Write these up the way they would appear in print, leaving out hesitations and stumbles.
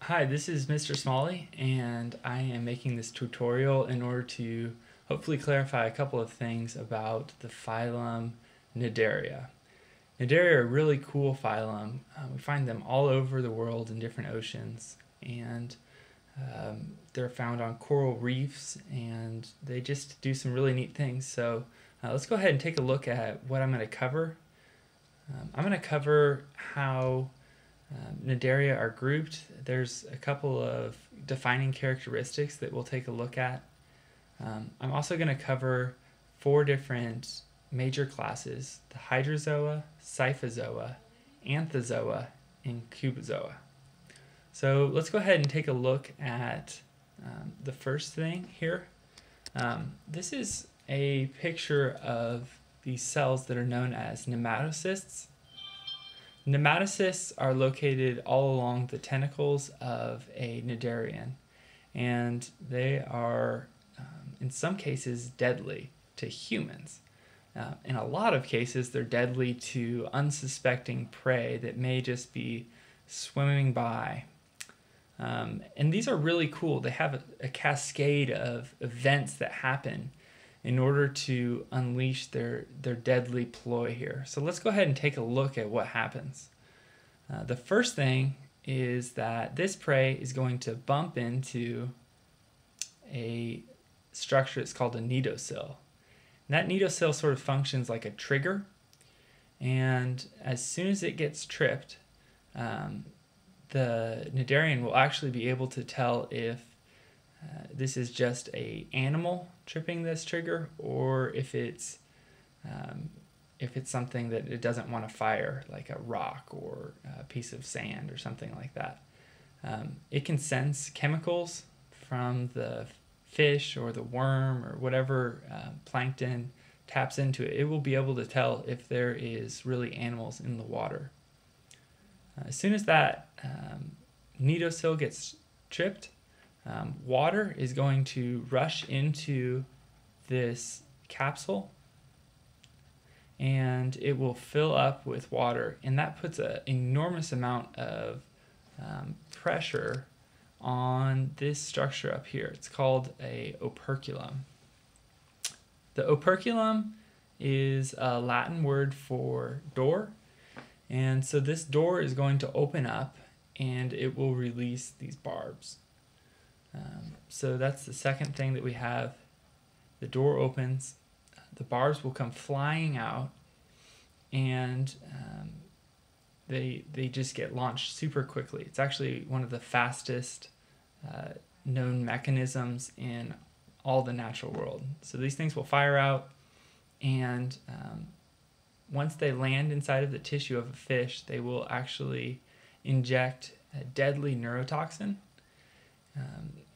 Hi, this is Mr. Smalley, and I am making this tutorial in order to hopefully clarify a couple of things about the phylum Cnidaria. Cnidaria are a really cool phylum. We find them all over the world in different oceans, and they're found on coral reefs, and they just do some really neat things. So let's go ahead and take a look at what I'm going to cover. I'm going to cover how Cnidaria are grouped. There's a couple of defining characteristics that we'll take a look at. I'm also going to cover 4 different major classes: the Hydrozoa, Cyphozoa, Anthozoa, and Cubozoa. So let's go ahead and take a look at the first thing here. This is a picture of these cells that are known as Nomad Assists. Nomad Assists are located all along the tentacles of a Cnidarian, and they are, in some cases, deadly to humans. In a lot of cases, they're deadly to unsuspecting prey that may just be swimming by. And these are really cool. They have a cascade of events that happen in order to unleash their deadly ploy here. So let's go ahead and take a look at what happens. The first thing is that this prey is going to bump into a structure that's called a cnidocyl. And that cnidocyl sort of functions like a trigger, and as soon as it gets tripped, the Cnidarian will actually be able to tell if this is just an animal tripping this trigger, or if it's something that it doesn't want to fire, like a rock or a piece of sand or something like that. It can sense chemicals from the fish or the worm or whatever plankton taps into it. It will be able to tell if there is really animals in the water. As soon as that cnidocyl gets tripped, water is going to rush into this capsule, and it will fill up with water, and that puts an enormous amount of pressure on this structure up here. It's called a operculum. The operculum is a Latin word for door, and so this door is going to open up and it will release these barbs. So that's the second thing that we have. The door opens, the barbs will come flying out, and they just get launched super quickly. It's actually one of the fastest known mechanisms in all the natural world. So these things will fire out, and once they land inside of the tissue of a fish, they will actually inject a deadly neurotoxin.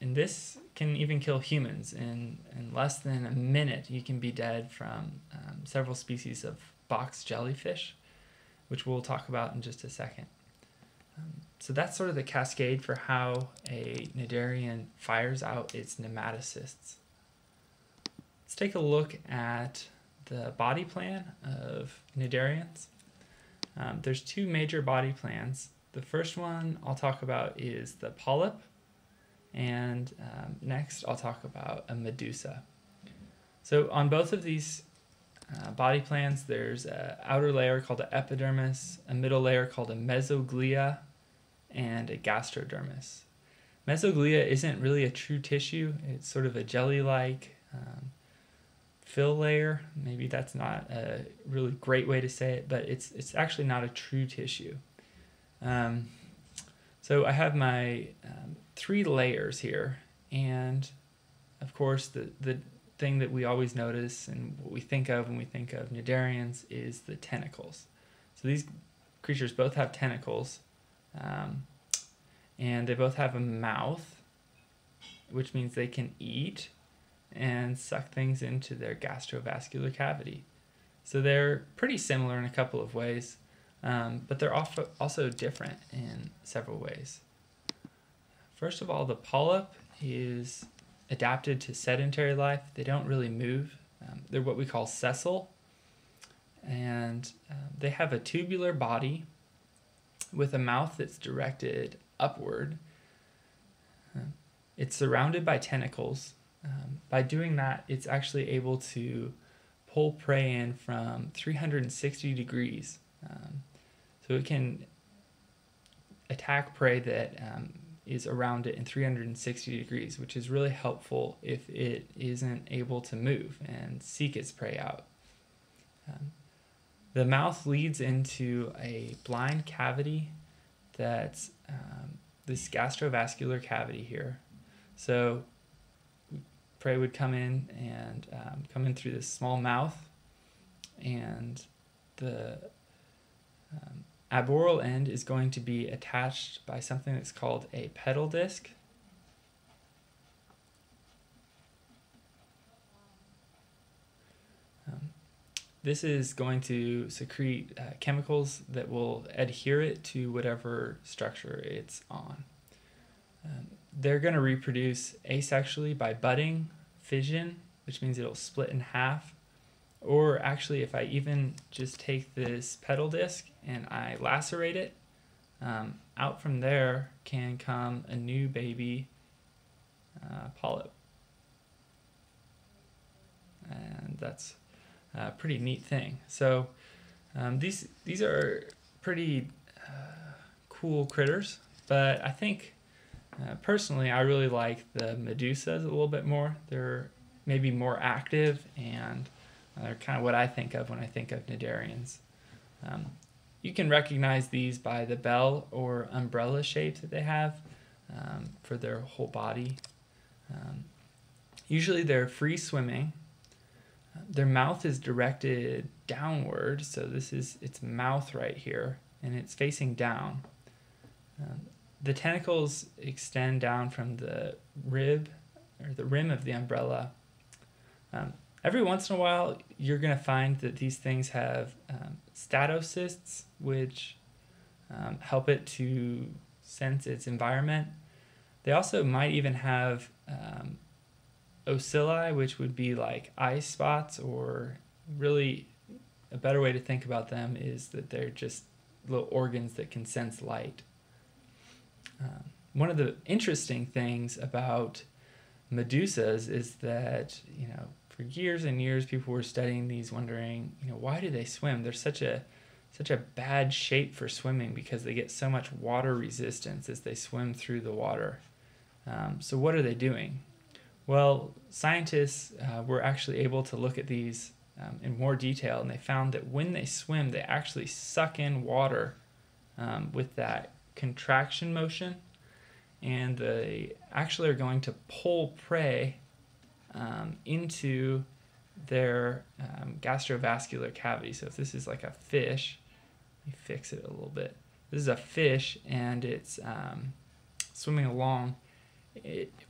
And this can even kill humans. In less than a minute, you can be dead from several species of box jellyfish, which we'll talk about in just a second. So that's sort of the cascade for how a Cnidarian fires out its nematocysts. Let's take a look at the body plan of Cnidarians. There's 2 major body plans. The first one I'll talk about is the polyp, and next I'll talk about a Medusa. So on both of these body plans, there's an outer layer called the epidermis, a middle layer called a mesoglia, and a gastrodermis. Mesoglia isn't really a true tissue. It's sort of a jelly-like fill layer. Maybe that's not a really great way to say it, but it's actually not a true tissue. So I have my 3 layers here, and of course the thing that we always notice and what we think of when we think of Cnidarians is the tentacles. So these creatures both have tentacles, and they both have a mouth, which means they can eat and suck things into their gastrovascular cavity. So they're pretty similar in a couple of ways, but they're also different in several ways. First of all, the polyp is adapted to sedentary life. They don't really move. They're what we call sessile, and they have a tubular body with a mouth that's directed upward, It's surrounded by tentacles. By doing that, it's actually able to pull prey in from 360 degrees. So it can attack prey that is around it in 360 degrees, which is really helpful if it isn't able to move and seek its prey out. The mouth leads into a blind cavity that's this gastrovascular cavity here. So prey would come in and come in through this small mouth, and the aboral end is going to be attached by something that's called a pedal disc. This is going to secrete chemicals that will adhere it to whatever structure it's on. They're going to reproduce asexually by budding, fission, which means it'll split in half. Or actually, if I even just take this pedal disc and I lacerate it, out from there can come a new baby polyp. And that's a pretty neat thing. So these are pretty cool critters, but I think personally I really like the Medusas a little bit more. They're maybe more active, and they're kind of what I think of when I think of Cnidarians. You can recognize these by the bell or umbrella shape that they have for their whole body. Usually they're free swimming. Their mouth is directed downward, so this is its mouth right here, and it's facing down. The tentacles extend down from the rib, or the rim of the umbrella. Every once in a while, you're going to find that these things have statocysts, which help it to sense its environment. They also might even have ocelli, which would be like eye spots, or really a better way to think about them is that they're just little organs that can sense light. One of the interesting things about Medusas is that, for years and years people were studying these, wondering, why do they swim? They're such a bad shape for swimming because they get so much water resistance as they swim through the water. So what are they doing? Well, scientists were actually able to look at these in more detail, and they found that when they swim, they actually suck in water with that contraction motion, and they actually are going to pull prey into their gastrovascular cavity. So if this is like a fish, let me fix it a little bit. This is a fish, and it's swimming along.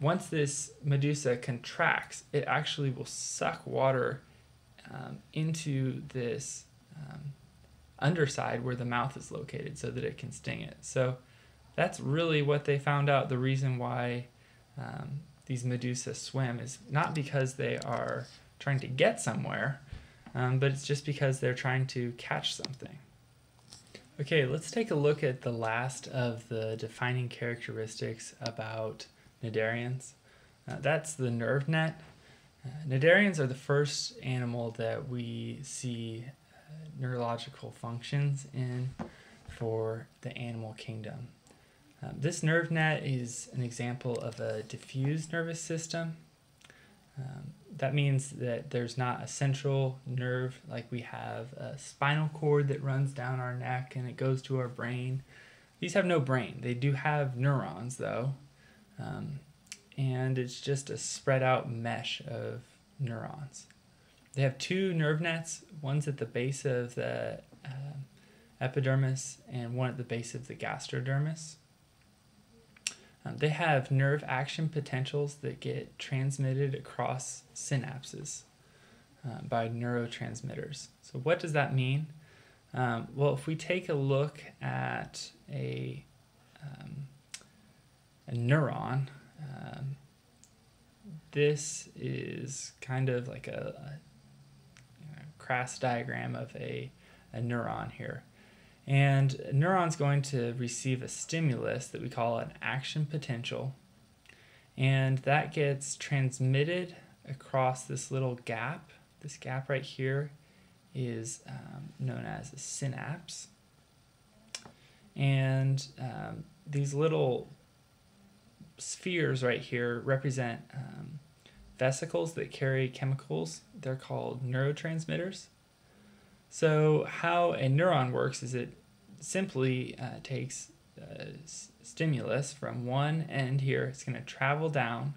Once this Medusa contracts, it actually will suck water into this underside where the mouth is located so that it can sting it. So that's really what they found out. The reason why these Medusa swim is not because they are trying to get somewhere, but it's just because they're trying to catch something. Okay, let's take a look at the last of the defining characteristics about Cnidarians. That's the nerve net. Cnidarians are the first animal that we see neurological functions in for the animal kingdom. This nerve net is an example of a diffused nervous system. That means that there's not a central nerve like we have a spinal cord that runs down our neck and it goes to our brain. These have no brain. They do have neurons though, and it's just a spread out mesh of neurons. They have two nerve nets. One's at the base of the epidermis and one at the base of the gastrodermis. They have nerve action potentials that get transmitted across synapses by neurotransmitters. So what does that mean? Well, if we take a look at a neuron, this is kind of like a crass diagram of a neuron here. And a neuron's going to receive a stimulus that we call an action potential. And that gets transmitted across this little gap. This gap right here is known as a synapse. And these little spheres right here represent vesicles that carry chemicals. They're called neurotransmitters. So how a neuron works is it simply takes stimulus from one end here. It's going to travel down.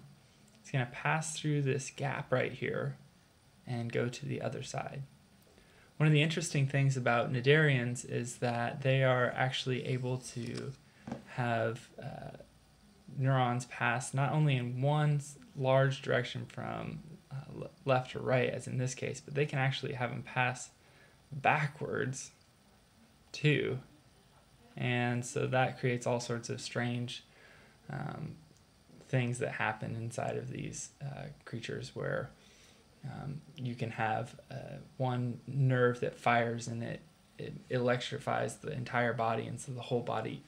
It's going to pass through this gap right here and go to the other side. One of the interesting things about Cnidarians is that they are actually able to have neurons pass not only in one large direction from left to right, as in this case, but they can actually have them pass backwards too. And so that creates all sorts of strange things that happen inside of these creatures where you can have one nerve that fires and it electrifies the entire body, and so the whole body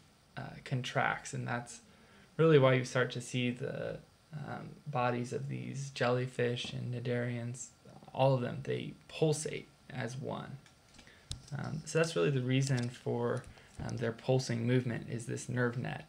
contracts, and that's really why you start to see the bodies of these jellyfish and Cnidarians, all of them, they pulsate as one. So that's really the reason for their pulsing movement, is this nerve net.